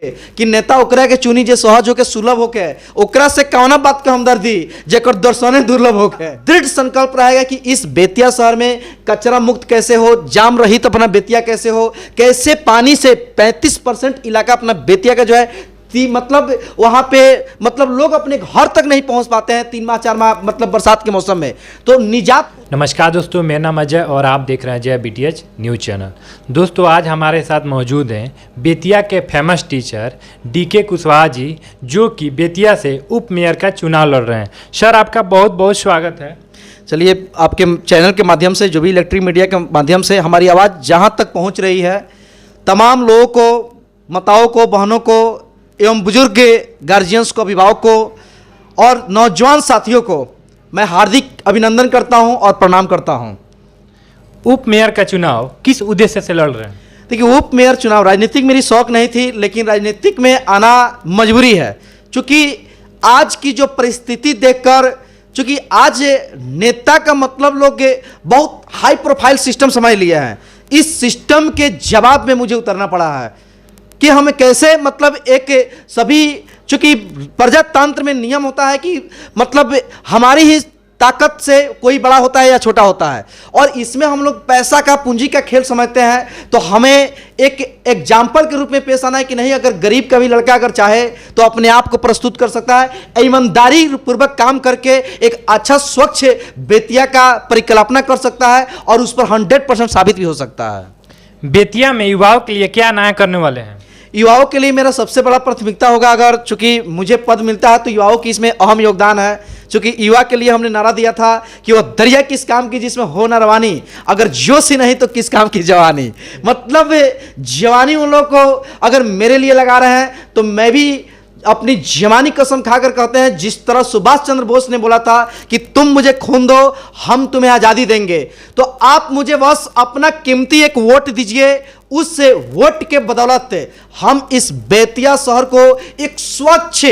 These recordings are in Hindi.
कि नेता ओकरा के चुनी जे सहज होके सुलभ होके ओकरा से कौना बात के हमदर्दी जेकर दर्शने दुर्लभ होके। दृढ़ संकल्प रहेगा कि इस बेतिया शहर में कचरा मुक्त कैसे हो, जाम रहित अपना बेतिया कैसे हो, कैसे पानी से 35% इलाका अपना बेतिया का जो है मतलब वहां पे मतलब लोग अपने घर तक नहीं पहुंच पाते हैं 3 माह 4 माह मतलब बरसात के मौसम में, तो निजात। नमस्कार दोस्तों, मेरा नाम अजय और आप देख रहे हैं जय BTH न्यूज़ चैनल। दोस्तों आज हमारे साथ मौजूद हैं बेतिया के famous teacher DK Kushwaha ji, जो कि बेतिया से उप मेयर का चुनाव लड़ रहे हैं। सर आपका बहुत बहुत स्वागत है। चलिए, आपके चैनल के माध्यम से, जो भी इलेक्ट्रिक मीडिया के माध्यम से हमारी आवाज़ जहाँ तक पहुँच रही है, तमाम लोगों को, माताओं को, बहनों को एवं बुजुर्ग गार्जियंस को, अभिभावकों को और नौजवान साथियों को मैं हार्दिक अभिनंदन करता हूं और प्रणाम करता हूं। उप मेयर का चुनाव किस उद्देश्य से लड़ रहे हैं? देखिए, उप मेयर चुनाव राजनीतिक मेरी शौक नहीं थी, लेकिन राजनीतिक में आना मजबूरी है, क्योंकि आज की जो परिस्थिति देखकर, चूँकि आज नेता का मतलब लोग बहुत हाई प्रोफाइल सिस्टम समझ लिया है, इस सिस्टम के जवाब में मुझे उतरना पड़ा है कि हमें कैसे मतलब एक सभी, चूंकि प्रजातंत्र में नियम होता है कि मतलब हमारी ही ताकत से कोई बड़ा होता है या छोटा होता है, और इसमें हम लोग पैसा का, पूंजी का खेल समझते हैं। तो हमें एक एग्जाम्पल के रूप में पेश आना है कि नहीं, अगर गरीब का भी लड़का अगर चाहे तो अपने आप को प्रस्तुत कर सकता है, ईमानदारी पूर्वक काम करके एक अच्छा स्वच्छ बेतिया का परिकल्पना कर सकता है और उस पर 100% साबित भी हो सकता है। बेतिया में युवाओं के लिए क्या नया करने वाले हैं? युवाओं के लिए मेरा सबसे बड़ा प्राथमिकता होगा, अगर चूंकि मुझे पद मिलता है तो युवाओं की इसमें अहम योगदान है। चूंकि युवा के लिए हमने नारा दिया था कि वो दरिया किस काम की जिसमें हो न रवानी, अगर जोश ही नहीं तो किस काम की जवानी। मतलब जवानी उन लोगों को अगर मेरे लिए लगा रहे हैं तो मैं भी अपनी जवानी कसम खाकर कहते हैं, जिस तरह सुभाष चंद्र बोस ने बोला था कि तुम मुझे खून दो, हम तुम्हें आज़ादी देंगे, तो आप मुझे बस अपना कीमती एक वोट दीजिए। उस वोट के बदौलत हम इस बेतिया शहर को एक स्वच्छ,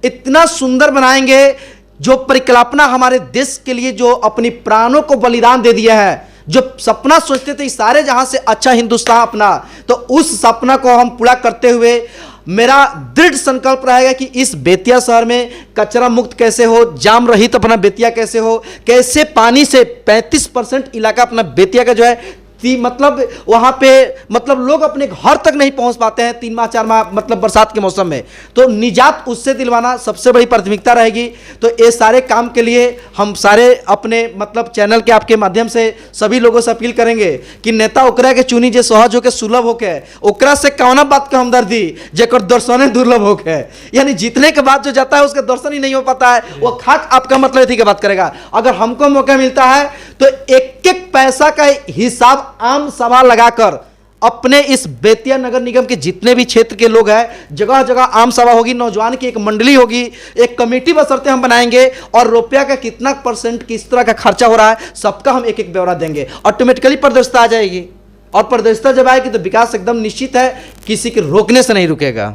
इतना सुंदर बनाएंगे, जो परिकल्पना हमारे देश के लिए जो अपनी प्राणों को बलिदान दे दिया है, जो सपना सोचते थे सारे जहां से अच्छा हिंदुस्तान अपना, तो उस सपना को हम पूरा करते हुए मेरा दृढ़ संकल्प रहेगा कि इस बेतिया शहर में कचरा मुक्त कैसे हो, जाम रहित अपना बेतिया कैसे हो, कैसे पानी से 35% इलाका अपना बेतिया का जो है मतलब वहां पे मतलब लोग अपने घर तक नहीं पहुंच पाते हैं 3 माह 4 माह मतलब बरसात के मौसम में, तो निजात उससे दिलवाना सबसे बड़ी प्राथमिकता रहेगी। तो ये सारे काम के लिए हम सारे अपने मतलब चैनल के आपके माध्यम से सभी लोगों से अपील करेंगे कि नेता ओकरा के चुनी जे सहज होके सुलभ होके ओकरा से कौना बात के हमदर्दी जेकर दर्शने दुर्लभ होके, यानी जीतने के बाद जो जाता है उसका दर्शन ही नहीं हो पाता है, वो खाक आपका मतलब थी की बात करेगा। अगर हमको मौका मिलता है तो एक एक पैसा का हिसाब आम सभा लगाकर अपने इस बेतिया नगर निगम के जितने भी क्षेत्र के लोग हैं, जगह जगह आम सभा होगी, नौजवान की एक मंडली होगी, एक कमेटी बशर्ते हम बनाएंगे, और रुपया का कितना % किस तरह का खर्चा हो रहा है सबका हम एक एक ब्यौरा देंगे। ऑटोमेटिकली पारदर्शिता आ जाएगी, और पारदर्शिता जब आएगी तो विकास एकदम निश्चित है, किसी के रोकने से नहीं रुकेगा।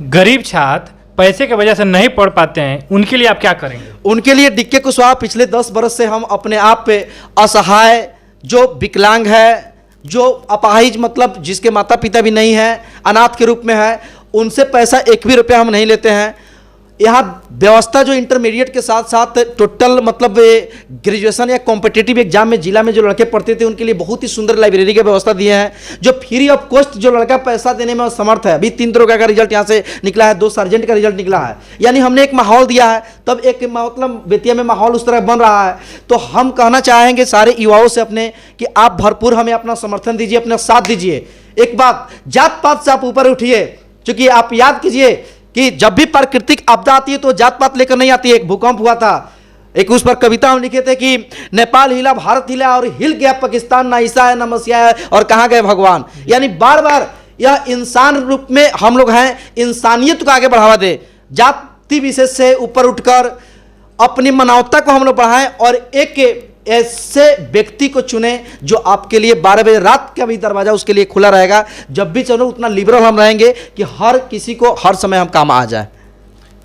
गरीब छात्र पैसे की वजह से नहीं पढ़ पाते हैं, उनके लिए आप क्या करेंगे? उनके लिए DK कुशवाहा पिछले 10 बरस से हम अपने आप पे असहाय, जो विकलांग है, जो अपाहिज मतलब जिसके माता पिता भी नहीं है, अनाथ के रूप में है, उनसे पैसा 1 भी रुपया हम नहीं लेते हैं। यहाँ व्यवस्था जो इंटरमीडिएट के साथ साथ टोटल मतलब ग्रेजुएशन या कॉम्पिटिटिव एग्जाम में जिला में जो लड़के पढ़ते थे उनके लिए बहुत ही सुंदर लाइब्रेरी की व्यवस्था दिए हैं, जो फ्री ऑफ कॉस्ट जो लड़का पैसा देने में समर्थ है। अभी 3 दरोगा का रिजल्ट यहाँ से निकला है, 2 सार्जेंट का रिजल्ट निकला है, यानी हमने एक माहौल दिया है, तब एक मतलब बेतिया में माहौल उस तरह बन रहा है। तो हम कहना चाहेंगे सारे युवाओं से अपने कि आप भरपूर हमें अपना समर्थन दीजिए, अपना साथ दीजिए। एक बात, जात पात से आप ऊपर उठिए, क्योंकि आप याद कीजिए कि जब भी प्राकृतिक आपदा आती है तो जात पात लेकर नहीं आती है। एक भूकंप हुआ था, एक उस पर कविता हम लिखे थे कि नेपाल हिला, भारत हिला और हिल गया पाकिस्तान, ना ईसा है ना मसीहा है और कहाँ गए भगवान। यानी बार बार यह इंसान रूप में हम लोग हैं, इंसानियत को आगे बढ़ावा दे, जाति विशेष से ऊपर उठकर अपनी मानवता को हम लोग बढ़ाएं, और एक ऐसे व्यक्ति को चुने जो आपके लिए 12 बजे रात का भी दरवाजा उसके लिए खुला रहेगा। जब भी चलो उतना लिबरल हम रहेंगे कि हर किसी को हर समय हम काम आ जाए।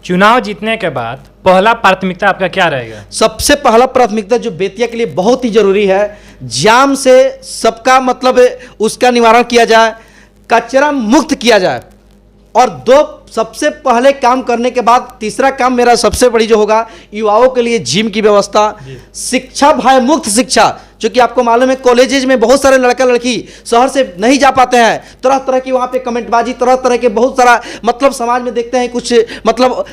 चुनाव जीतने के बाद पहला प्राथमिकता आपका क्या रहेगा? सबसे पहला प्राथमिकता जो बेतिया के लिए बहुत ही जरूरी है, जाम से सबका मतलब उसका निवारण किया जाए, कचरा मुक्त किया जाए। और दो सबसे पहले काम करने के बाद तीसरा काम मेरा सबसे बड़ी जो होगा, युवाओं के लिए जिम की व्यवस्था, शिक्षा, भय मुक्त शिक्षा। जो कि आपको मालूम है कॉलेजेज में बहुत सारे लड़का लड़की शहर से नहीं जा पाते हैं, तरह तरह की वहाँ पे कमेंटबाजी, तरह तरह के बहुत सारा मतलब समाज में देखते हैं कुछ मतलब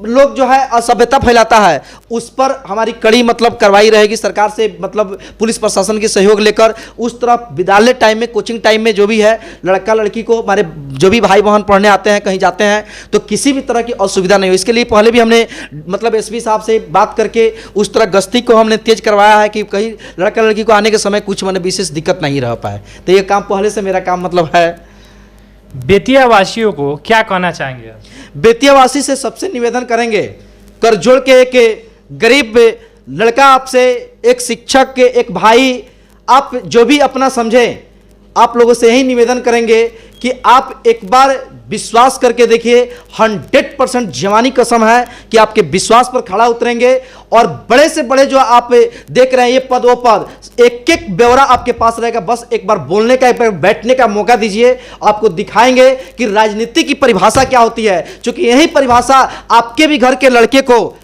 लोग जो है असभ्यता फैलाता है, उस पर हमारी कड़ी मतलब कार्रवाई रहेगी सरकार से, मतलब पुलिस प्रशासन के सहयोग लेकर उस तरफ विद्यालय टाइम में, कोचिंग टाइम में जो भी है लड़का लड़की को, हमारे जो भी भाई बहन पढ़ने आते हैं, कहीं जाते हैं तो किसी भी तरह की असुविधा नहीं हो। इसके लिए पहले भी हमने मतलब एसपी साहब से बात करके उस तरह गश्ती को हमने तेज करवाया है कि कहीं लड़का लड़की को आने के समय कुछ मतलब विशेष दिक्कत नहीं रह पाए। तो ये काम पहले से मेरा काम मतलब है। बेतिया वासियों को क्या कहना चाहेंगे? बेतिया वासी से सबसे निवेदन करेंगे, कर जोड़ के, एक गरीब लड़का आपसे, एक शिक्षक के, एक भाई, आप जो भी अपना समझें, आप लोगों से यही निवेदन करेंगे कि आप एक बार विश्वास करके देखिए। 100% जवानी कसम है कि आपके विश्वास पर खड़ा उतरेंगे और बड़े से बड़े जो आप देख रहे हैं ये पद वो पद, एक एक ब्यौरा आपके पास रहेगा। बस एक बार बोलने का, एक बार बैठने का मौका दीजिए, आपको दिखाएंगे कि राजनीति की परिभाषा क्या होती है। क्योंकि यही परिभाषा आपके भी घर के लड़के को,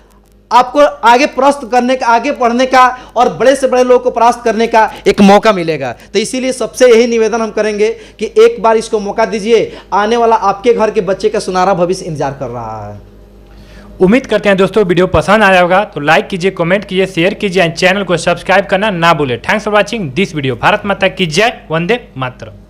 आपको आगे प्रस्त करने का, आगे पढ़ने का और बड़े से बड़े लोगों को परास्त करने का एक मौका मिलेगा। तो इसीलिए सबसे यही निवेदन हम करेंगे कि एक बार इसको मौका दीजिए, आने वाला आपके घर के बच्चे का सुनहरा भविष्य इंतजार कर रहा है। उम्मीद करते हैं दोस्तों वीडियो पसंद आया होगा, तो लाइक कीजिए, कमेंट कीजिए, शेयर कीजिए एंड चैनल को सब्सक्राइब करना ना भूलें। Thanks for watching this video. Bharat माता की जय, वंदे मातरम।